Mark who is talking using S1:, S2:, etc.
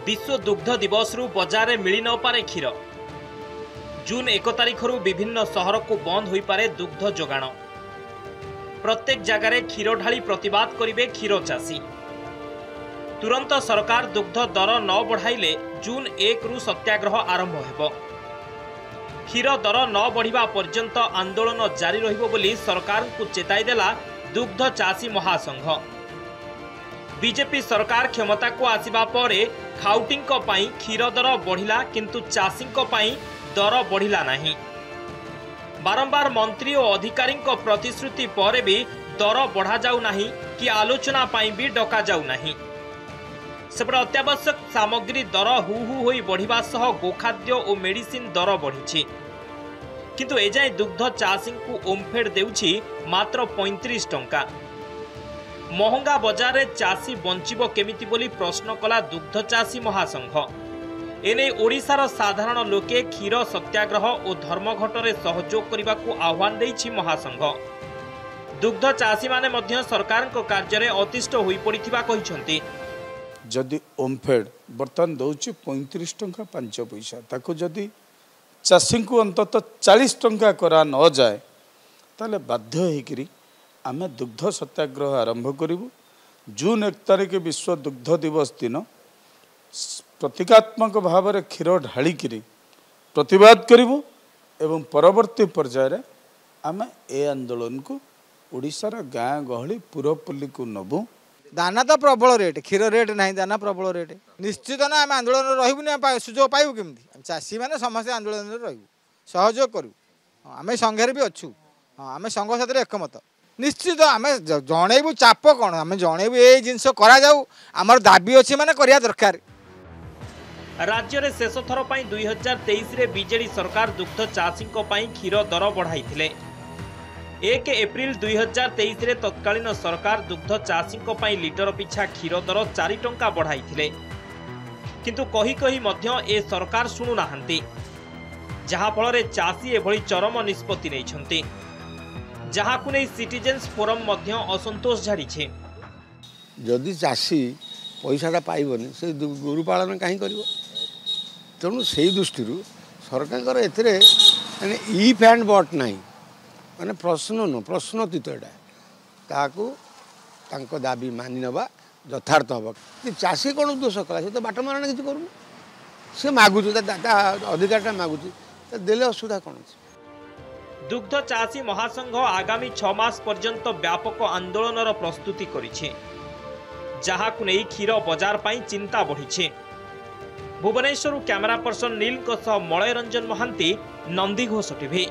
S1: विश्व दुग्ध दिवस रु बजार में मिली न पारे क्षीर। जून 1 तारिख विभिन्न सहर को बंद हो पारे दुग्ध जोगाण। प्रत्येक जगार क्षीर ढाली प्रतिवाद करिवे क्षीर चाषी। तुरंत सरकार दुग्ध दर न बढ़ाइले जून 1 रु सत्याग्रह आरंभ हेबो। क्षीर दर न बढ़िबा पर्यंत आंदोलन जारी रहिबो बोली सरकार को चेताई देला दुग्ध चाषी महासंघ। बीजेपी सरकार क्षमता को आसिबा परे खाउटिंको पाई क्षीर दर बढ़िला किंतु चाषींको पाई दर बढ़िला नहीं। बारंबार मंत्री और अधिकारी प्रतिश्रुति पर भी दर बढ़ा जाऊ नहीं कि आलोचना पाई भी डका जाऊ नहीं। सेपटे अत्यावश्यक सामग्री दर हु हु होई बढ़िबा सह गोखाद्य और मेडिसिन दर बढ़ी किंतु एजाए दुग्ध चाषी को ओमफेड देउछि मात्र 35 टंका। महंगा बजार रे चाषी बंचिबो केमिति बोली प्रश्न कला दुग्ध चाषी महासंघ। एने ओडिशार साधारण लोके क्षीर सत्याग्रह और धर्मघटरे सहयोग करने को आह्वान देइछि महासंघ। दुग्ध चाषी माने मध्य सरकार को कार्य रे अतिष्ठ होई पड़िथिबा कहिसंती।
S2: जदि ओमफेड बर्तन दउछि 35 टंका 5 पैसा ताको जदि चाषी को अंतत 40 टंका करा न जाए ताले बाध्य होइकरी आमे दुग्ध सत्याग्रह आरंभ करूँ। जून 1 तारिख विश्व दुग्ध दिवस दिन प्रतीकात्मक भाव में क्षीर ढालिकी प्रतिवाद करूँ एवं परवर्ती पर्यायर आमे ए आंदोलन को ओडिशार गाँ गहली पुरपल्ली को नबू।
S3: दाना तो प्रबल रेट, क्षीर रेट नहीं, दाना प्रबल रेट। निश्चित ना आम आंदोलन रही सुजोग पाइबू केमती। चाषी मैंने समस्ते आंदोलन रही सहयोग करूँ। आम संघे भी अच्छू, आम संघ साथ एकमत। निश्चित आम जनइबू चाप कौन आम जनइबू ये जिनस आमर दाबी अच्छी माने करिया दरकार।
S1: राज्य में शेष थर 2023 रे बीजेडी सरकार दुग्ध चाषी क्षीर दर बढ़ाई 1 एप्रिल 2023 रे तत्कालीन सरकार दुग्ध चाषी लिटर पिछा क्षीर दर 4 टंका बढ़ाई किंतु कही कही मध्य ए सरकार शुणु नाहंती, जहा फल चाषी एभली चरम निष्पत्ति नैछंती, जहा को नहीं सिटीजेन्स फोरम मध्य असंतोष झाड़ी।
S4: जदि चाषी पैसाटा पाइबनी से गोरु पालन कहीं कर तेणु से दृष्टि सरकार एथिरे माने इफ एंड बट नहीं माने प्रश्न न प्रश्नतीत एटा ताको दाबी मानि नबा यथार्थ हम कि चाषी कौन दोष कला से तो बाट मारण किसी करूँ से मागुच अधिकारटा मागुच देले असुविधा कौन।
S1: दुग्ध चाषी महासंघ आगामी 6 मास पर्यंत व्यापक आंदोलन प्रस्तुति करिछि, जहा को नहीं क्षीर बजार पाई चिंता बढ़ी। भुवनेश्वर कैमरा पर्सन नील मलय रंजन महांती, नंदीघोष टीवी।